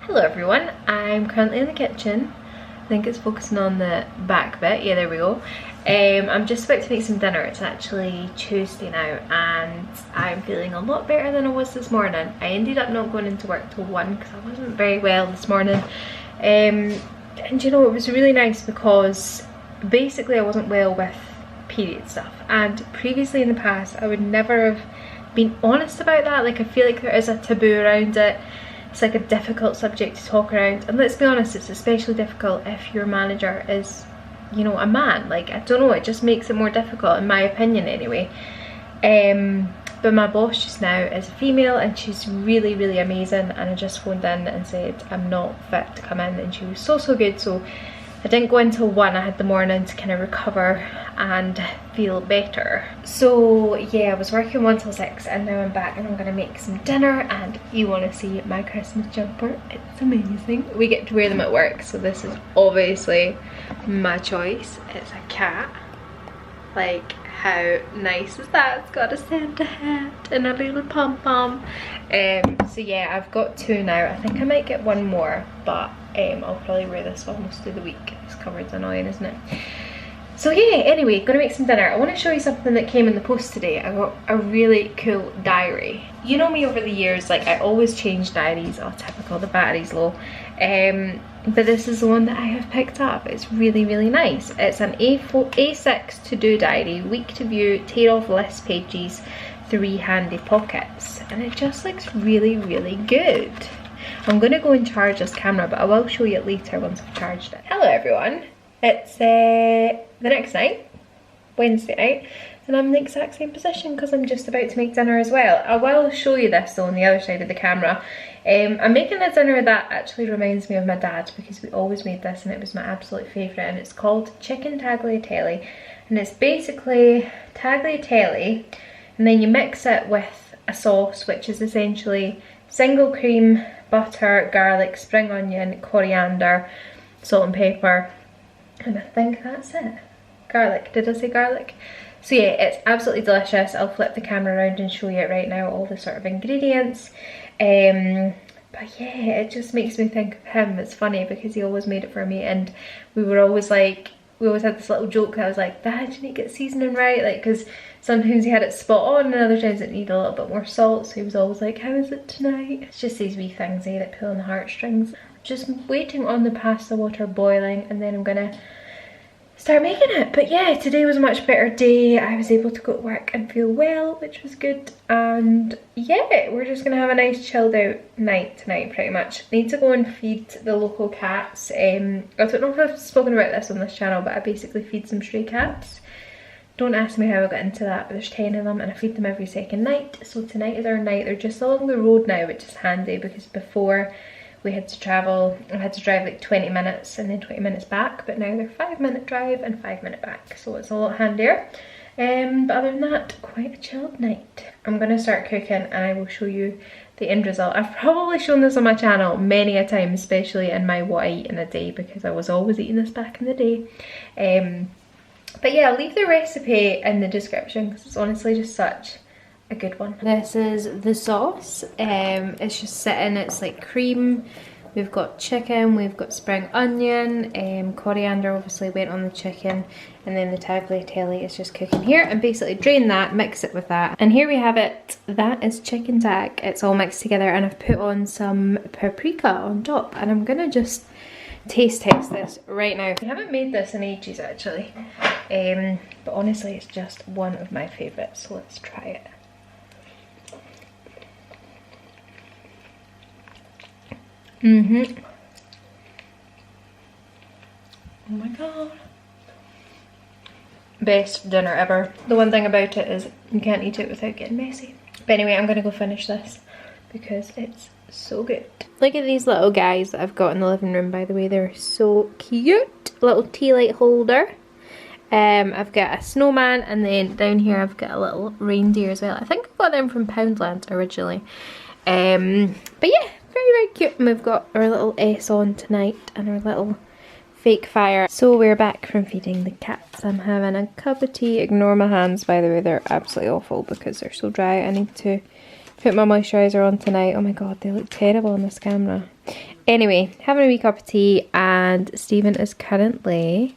Hello everyone, I'm currently in the kitchen. I think it's focusing on the back bit. Yeah, there we go. I'm just about to make some dinner. It's actually Tuesday now and I'm feeling a lot better than I was this morning. I ended up not going into work till 1 because I wasn't very well this morning. And you know, it was really nice because basically I wasn't well with period stuff, and previously in the past I would never have been honest about that. Like, I feel like there is a taboo around it. It's like a difficult subject to talk around, and let's be honest, it's especially difficult if your manager is, you know, a man. Like, I don't know, it just makes it more difficult in my opinion anyway. But my boss just now is a female and she's really amazing, and I just phoned in and said I'm not fit to come in, and she was so good. So I didn't go until 1. I had the morning to kind of recover and feel better. So yeah, I was working 1 till 6 and now I'm back and I'm gonna make some dinner. And you want to see my Christmas jumper? It's amazing. We get to wear them at work, so this is obviously my choice. It's a cat. Like, how nice is that? It's got a Santa hat and a little pom-pom. So yeah, I've got 2 now. I think I might get 1 more, but I'll probably wear this one most of the week. This cover's annoying, isn't it? So yeah, anyway, gonna make some dinner. I want to show you something that came in the post today. I got a really cool diary. You know me over the years, like, I always change diaries. Oh, typical, the battery's low. But this is the one that I have picked up. It's really nice. It's an A6 to-do diary, week to view, tear off list pages, 3 handy pockets, and it just looks really good. I'm gonna go and charge this camera, but I will show you it later once I've charged it. Hello everyone. It's the next night, Wednesday night, and I'm in the exact same position because I'm just about to make dinner as well. I will show you this though on the other side of the camera. I'm making a dinner that actually reminds me of my dad, because we always made this and it was my absolute favourite, and it's called chicken tagliatelle, and it's basically tagliatelle and then you mix it with a sauce which is essentially single cream, butter, garlic, spring onion, coriander, salt and pepper, and I think that's it. Garlic, did I say garlic? So yeah, it's absolutely delicious. I'll flip the camera around and show you it right now, all the sort of ingredients. But yeah, it just makes me think of him. It's funny because he always made it for me, and we were always like, we always had this little joke that I was like, Dad, you need to get seasoning right, like, because sometimes he had it spot on and other times it needed a little bit more salt, so he was always like, how is it tonight? It's just these wee things that pull on the heartstrings. Just waiting on the pasta water boiling, and then I'm gonna start making it. But yeah, today was a much better day. I was able to go to work and feel well, which was good, and yeah, we're just gonna have a nice chilled out night tonight pretty much. Need to go and feed the local cats. I don't know if I've spoken about this on this channel, but I basically feed some stray cats. Don't ask me how I got into that, but there's 10 of them and I feed them every second night. So tonight is our night. They're just along the road now, which is handy because before we had to travel, I had to drive like 20 minutes and then 20 minutes back, but now they're 5-minute drive and 5-minute back, so it's a lot handier. But other than that, quite a chilled night. I'm gonna start cooking and I will show you the end result. I've probably shown this on my channel many a time, especially in my what I eat in a day, because I was always eating this back in the day. But yeah, I'll leave the recipe in the description because it's honestly just such a good one. This is the sauce. It's just sitting, it's like cream. We've got chicken, we've got spring onion, coriander obviously went on the chicken, and then the tagliatelle is just cooking here. And basically drain that, mix it with that, and here we have it. That is chicken tag. It's all mixed together, and I've put on some paprika on top, and I'm gonna just taste test this right now. I haven't made this in ages actually, but honestly it's just one of my favourites, so let's try it. Oh my god. Best dinner ever. The one thing about it is you can't eat it without getting messy. But anyway, I'm gonna go finish this because it's so good. Look at these little guys that I've got in the living room, by the way. They're so cute. Little tea light holder. I've got a snowman, and then down here I've got a little reindeer as well. I think I got them from Poundland originally. But yeah, very cute. And we've got our little S on tonight and our little fake fire. So we're back from feeding the cats. I'm having a cup of tea. Ignore my hands, by the way, they're absolutely awful because they're so dry. I need to Put my moisturiser on tonight. Oh my god, they look terrible on this camera. Anyway, having a wee cup of tea, and Stephen is currently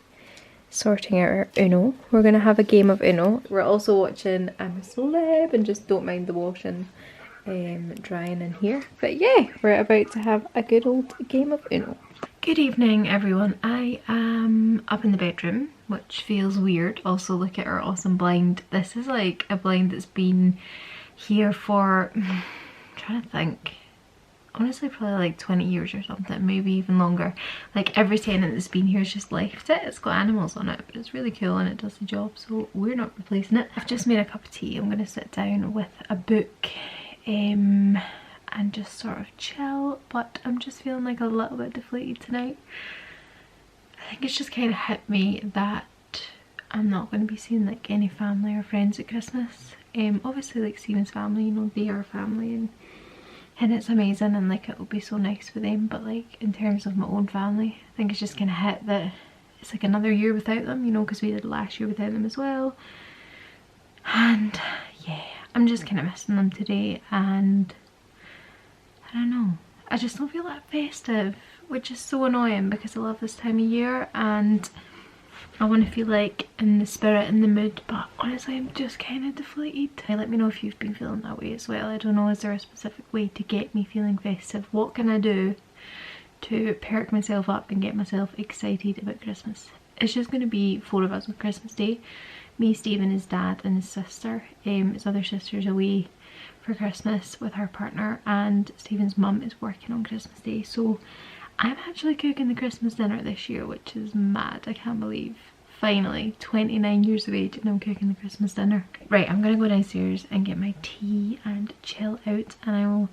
sorting out our Uno. We're going to have a game of Uno. We're also watching I'm a Celeb, and just don't mind the washing drying in here. But yeah, we're about to have a good old game of Uno. Good evening everyone. I am up in the bedroom, which feels weird. Also look at our awesome blind. This is like a blind that's been here for, I'm trying to think, honestly probably like 20 years or something, maybe even longer. Like every tenant that's been here has just left it. It's got animals on it, but it's really cool and it does the job, so we're not replacing it. I've just made a cup of tea. I'm going to sit down with a book and just sort of chill, but I'm just feeling like a little bit deflated tonight. I think it's just kind of hit me that I'm not going to be seeing like any family or friends at Christmas. Obviously like Stephen's family, you know, they are family and it's amazing and like it will be so nice for them, but like in terms of my own family, I think it's just kind of hit that it's like another year without them, you know, because we did last year without them as well. And yeah, I'm just kind of missing them today, and I don't know, I just don't feel that festive, which is so annoying because I love this time of year and I want to feel like in the spirit and the mood, but honestly I'm just kind of deflated. Let me know if you've been feeling that way as well. I don't know, is there a specific way to get me feeling festive? What can I do to perk myself up and get myself excited about Christmas? It's just going to be 4 of us on Christmas Day. Me, Stephen, his dad and his sister. His other sister's away for Christmas with her partner, and Stephen's mum is working on Christmas Day, so I'm actually cooking the Christmas dinner this year, which is mad. I can't believe. Finally, 29 years of age and I'm cooking the Christmas dinner. Right, I'm gonna go downstairs and get my tea and chill out, and I will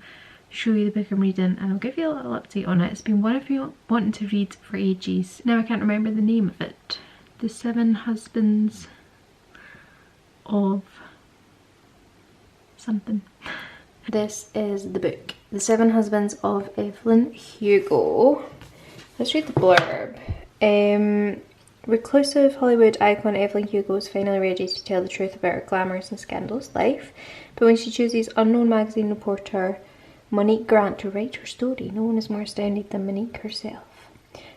show you the book I'm reading and I'll give you a little update on it. It's been one of you wanting to read for ages. Now I can't remember the name of it. The 7 Husbands of something. This is the book, The 7 Husbands of Evelyn Hugo. Let's read the blurb. Reclusive Hollywood icon Evelyn Hugo is finally ready to tell the truth about her glamorous and scandalous life, but when she chooses unknown magazine reporter Monique Grant to write her story, no one is more astounded than Monique herself.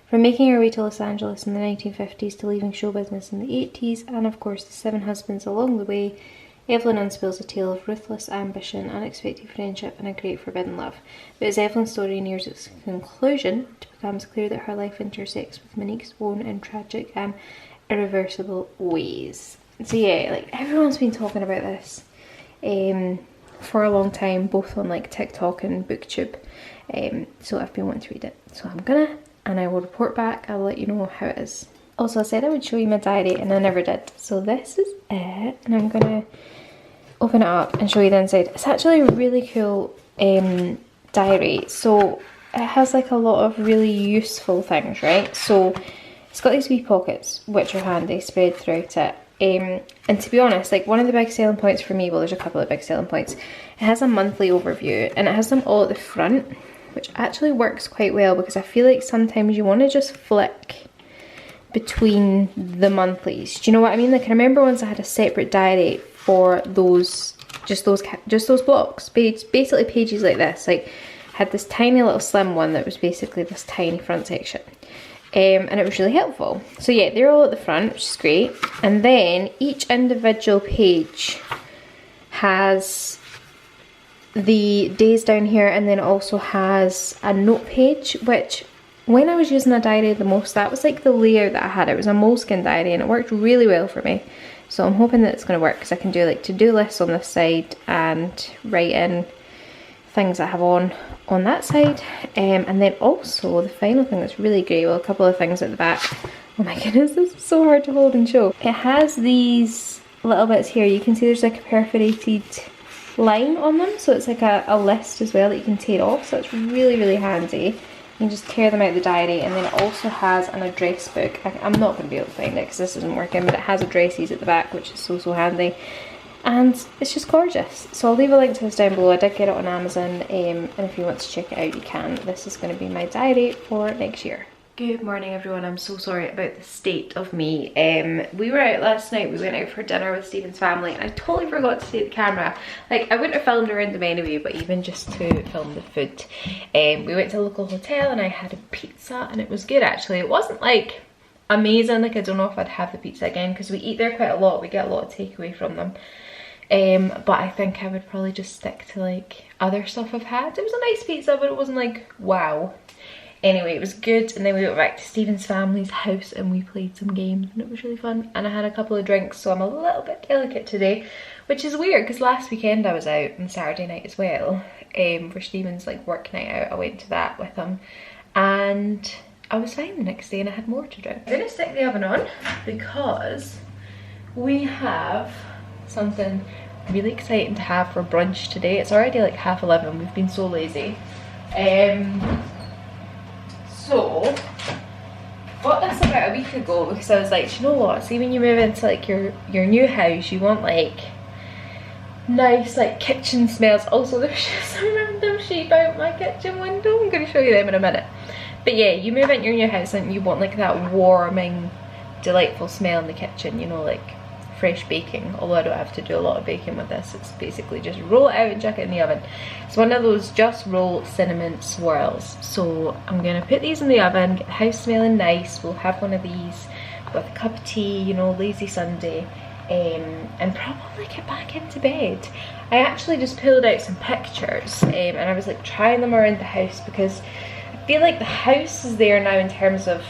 From making her way to Los Angeles in the 1950s to leaving show business in the 80s, and of course the 7 husbands along the way, Evelyn unspills a tale of ruthless ambition, unexpected friendship and a great forbidden love. But as Evelyn's story nears its conclusion, it becomes clear that her life intersects with Monique's own in tragic and irreversible ways. So yeah, like everyone's been talking about this for a long time, both on like TikTok and BookTube. So I've been wanting to read it. So I'm gonna, and I will report back. I'll let you know how it is. Also, I said I would show you my diary and I never did. So this is it, and I'm gonna open it up and show you the inside. It's actually a really cool diary. So it has like a lot of really useful things, right? So it's got these wee pockets which are handy spread throughout it. And to be honest, like one of the big selling points for me, well there's a couple of big selling points, it has a monthly overview and it has them all at the front, which actually works quite well because I feel like sometimes you want to just flick between the monthlies. Do you know what I mean? Like I remember once I had a separate diary for those, just those blocks, basically pages like this. Like I had this tiny little slim one that was basically this tiny front section, and it was really helpful. So yeah, they're all at the front, which is great. And then each individual page has the days down here, and then also has a note page, which when I was using a diary the most, that was like the layout that I had. It was a moleskin diary and it worked really well for me. So I'm hoping that it's going to work because I can do like to-do lists on this side and write in things I have on that side. And then also the final thing that's really great, well a couple of things at the back. Oh my goodness, this is so hard to hold and show. It has these little bits here. You can see there's like a perforated line on them. So it's like a list as well that you can tear off. So it's really, really handy. You can just tear them out of the diary, and then it also has an address book. I'm not going to be able to find it because this isn't working, but it has addresses at the back, which is so handy. And it's just gorgeous. So I'll leave a link to this down below. I did get it on Amazon, and if you want to check it out you can. This is going to be my diary for next year. Good morning everyone, I'm so sorry about the state of me. We were out last night, we went out for dinner with Stephen's family and I totally forgot to take the camera. Like I wouldn't have filmed around them anyway, but even just to film the food. We went to a local hotel and I had a pizza and it was good actually. It wasn't like amazing, like I don't know if I'd have the pizza again because we eat there quite a lot, we get a lot of takeaway from them. But I think I would probably just stick to like other stuff I've had. It was a nice pizza but it wasn't like wow. Anyway, it was good, and then we went back to Stephen's family's house and we played some games and it was really fun. And I had a couple of drinks, so I'm a little bit delicate today, which is weird because last weekend I was out on Saturday night as well for Stephen's like work night out. I went to that with him and I was fine the next day and I had more to drink. I'm gonna stick the oven on because we have something really exciting to have for brunch today. It's already like 11:30, we've been so lazy. So, got this about a week ago because I was like, you know what, see when you move into like your new house, you want like nice like kitchen smells. Also there's just some random sheep out my kitchen window, I'm going to show you them in a minute. But yeah, you move into your new house and you want like that warming, delightful smell in the kitchen, you know, like fresh baking. Although I don't have to do a lot of baking with this, it's basically just roll it out and chuck it in the oven. It's one of those just roll cinnamon swirls. So I'm gonna put these in the oven, get the house smelling nice. We'll have one of these with a cup of tea, you know, lazy Sunday, and probably get back into bed. I actually just pulled out some pictures and I was like trying them around the house because I feel like the house is there now in terms of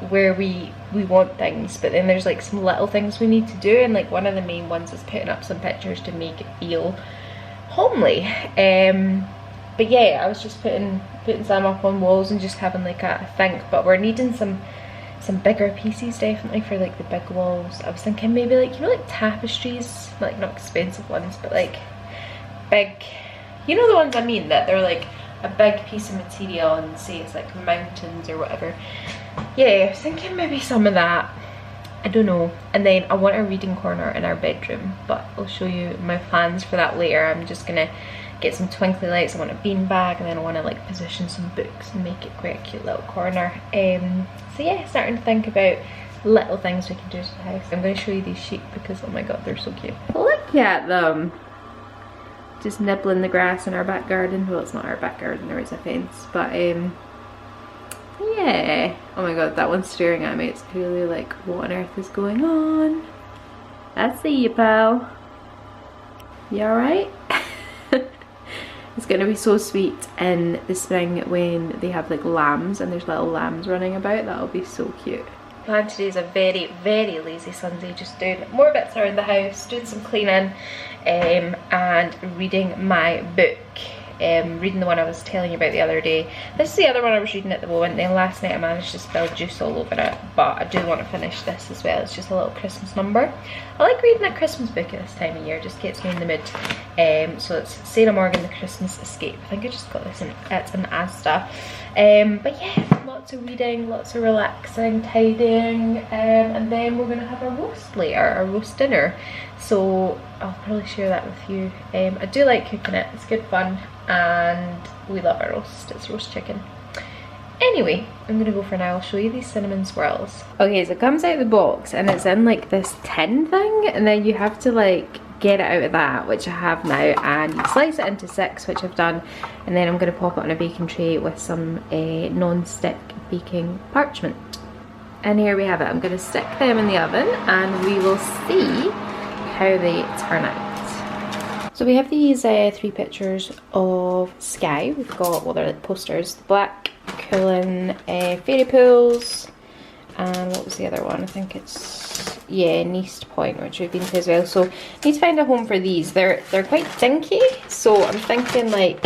where we want things, but then there's like some little things we need to do, and like one of the main ones is putting up some pictures to make it feel homely. But yeah, I was just putting some up on walls and just having like a think, but we're needing some bigger pieces definitely for like the big walls. I was thinking maybe like, you know, like tapestries, like not expensive ones, but like big, you know the ones I mean, that they're like a big piece of material and say it's like mountains or whatever. Yeah, I was thinking maybe some of that, I don't know. And then I want a reading corner in our bedroom, but I'll show you my plans for that later. I'm just gonna get some twinkly lights, I want a bean bag, and then I want to like position some books and make it quite a cute little corner. So yeah, starting to think about little things we can do to the house. I'm going to show you these sheep because oh my god, they're so cute. Look at them! Just nibbling the grass in our back garden. Well, it's not our back garden, there is a fence, but yeah. Oh my god, that one's staring at me. It's clearly like, what on earth is going on? I see you, pal. You alright? It's gonna be so sweet in the spring when they have like lambs and there's little lambs running about. That'll be so cute. Plan today is a very, very lazy Sunday, just doing more bits around the house, doing some cleaning, and reading my book. Reading the one I was telling you about the other day. This is the other one I was reading at the moment. Then last night I managed to spill juice all over it, but I do want to finish this as well. It's just a little Christmas number. I like reading a Christmas book at this time of year, just gets me in the mood. So it's Sarah Morgan, The Christmas Escape. I think I just got this in, it's an Asda. But yeah, lots of reading, lots of relaxing, tidying, and then we're going to have a roast later, a roast dinner. So I'll probably share that with you. I do like cooking it, it's good fun, and we love our roast, it's roast chicken. Anyway, I'm gonna go for now. I'll show you these cinnamon swirls. Okay, so it comes out of the box and it's in like this tin thing, and then you have to like get it out of that, which I have now, and you slice it into 6, which I've done, and then I'm gonna pop it on a baking tray with some non-stick baking parchment. And here we have it. I'm gonna stick them in the oven and we will see how they turn out. So we have these 3 pictures of sky. We've got, well, they're like posters, the black cooling fairy pools, and what was the other one? I think it's, yeah, Neast Point, which we've been to as well. So I need to find a home for these. They're quite dinky, so I'm thinking like,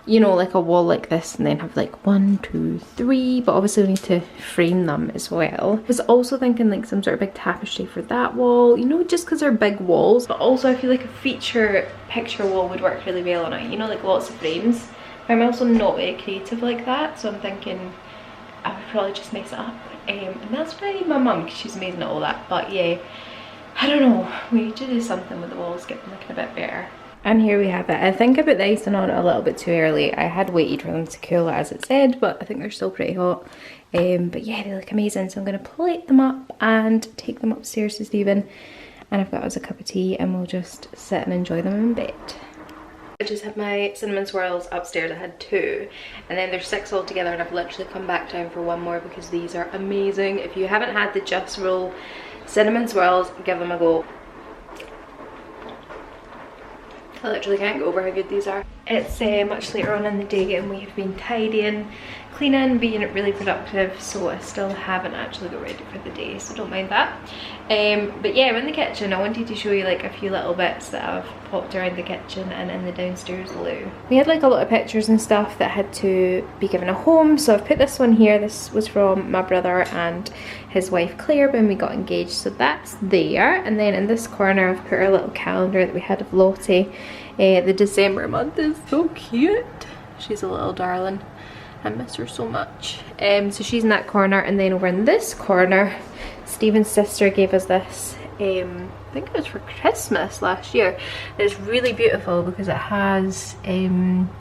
you know, like a wall like this, and then have like 1, 2, 3, but obviously we need to frame them as well. I was also thinking like some sort of big tapestry for that wall, you know, just because they're big walls, but also I feel like a feature picture wall would work really well on it, you know, like lots of frames. I'm also not very creative like that, so I'm thinking I would probably just mess it up, and that's why I need my mum, because she's amazing at all that. But yeah, I don't know, we need to do something with the walls, get them looking a bit better. And here we have it. I think I put the icing on a little bit too early. I had waited for them to cool as it said, but I think they're still pretty hot. But yeah, they look amazing. So I'm going to plate them up and take them upstairs to Stephen. And I've got us a cup of tea and we'll just sit and enjoy them in bed. I just had my cinnamon swirls upstairs. I had 2 and then there's 6 altogether, and I've literally come back down for 1 more because these are amazing. If you haven't had the Just Roll cinnamon swirls, give them a go. I literally can't go over how good these are. It's much later on in the day and we've been tidying, cleaning, being really productive, so I still haven't actually got ready for the day, so don't mind that. But yeah, I'm in the kitchen. I wanted to show you like a few little bits that I've popped around the kitchen and in the downstairs loo. We had like a lot of pictures and stuff that had to be given a home, so I've put this one here. This was from my brother and his wife Claire when we got engaged, so that's there. And then in this corner I've put our little calendar that we had of Lottie. The December month is so cute. She's a little darling. I miss her so much. So she's in that corner, and then over in this corner Stephen's sister gave us this, I think it was for Christmas last year. It's really beautiful because it has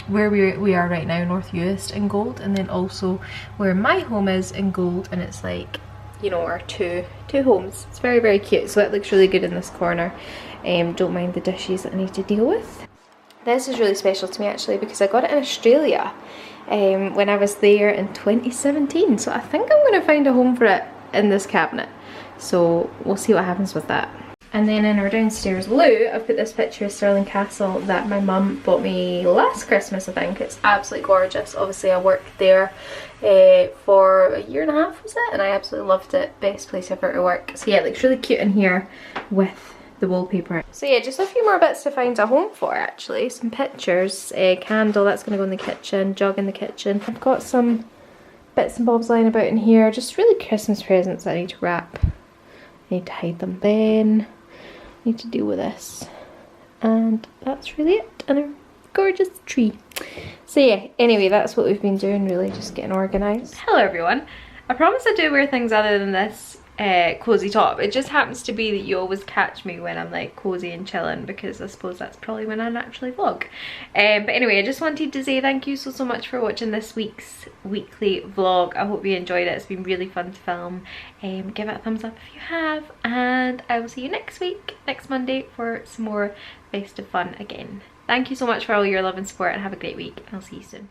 where we are right now, North Uist, in gold, and then also where my home is in gold, and it's like, you know, our two homes. It's very, very cute, so it looks really good in this corner. Don't mind the dishes that I need to deal with. This is really special to me actually because I got it in Australia when I was there in 2017, so I think I'm going to find a home for it in this cabinet, so we'll see what happens with that. And then in our downstairs loo, I've put this picture of Stirling Castle that my mum bought me last Christmas, I think. It's absolutely gorgeous. Obviously I worked there for a year and a half, was it? And I absolutely loved it. Best place ever to work. So yeah, it looks really cute in here with the wallpaper. So yeah, just a few more bits to find a home for actually. Some pictures, a candle that's going to go in the kitchen, jug in the kitchen. I've got some bits and bobs lying about in here, just really Christmas presents that I need to wrap. I need to hide them then. I need to deal with this. And that's really it. And a gorgeous tree. So yeah, anyway, that's what we've been doing really, just getting organised. Hello everyone. I promise I do wear things other than this cozy top. It just happens to be that you always catch me when I'm like cozy and chilling, because I suppose that's probably when I naturally vlog. But anyway, I just wanted to say thank you so much for watching this week's weekly vlog. I hope you enjoyed it. It's been really fun to film. Give it a thumbs up if you have, and I will see you next week, next Monday, for some more festive fun again. Thank you so much for all your love and support, and have a great week, and I'll see you soon.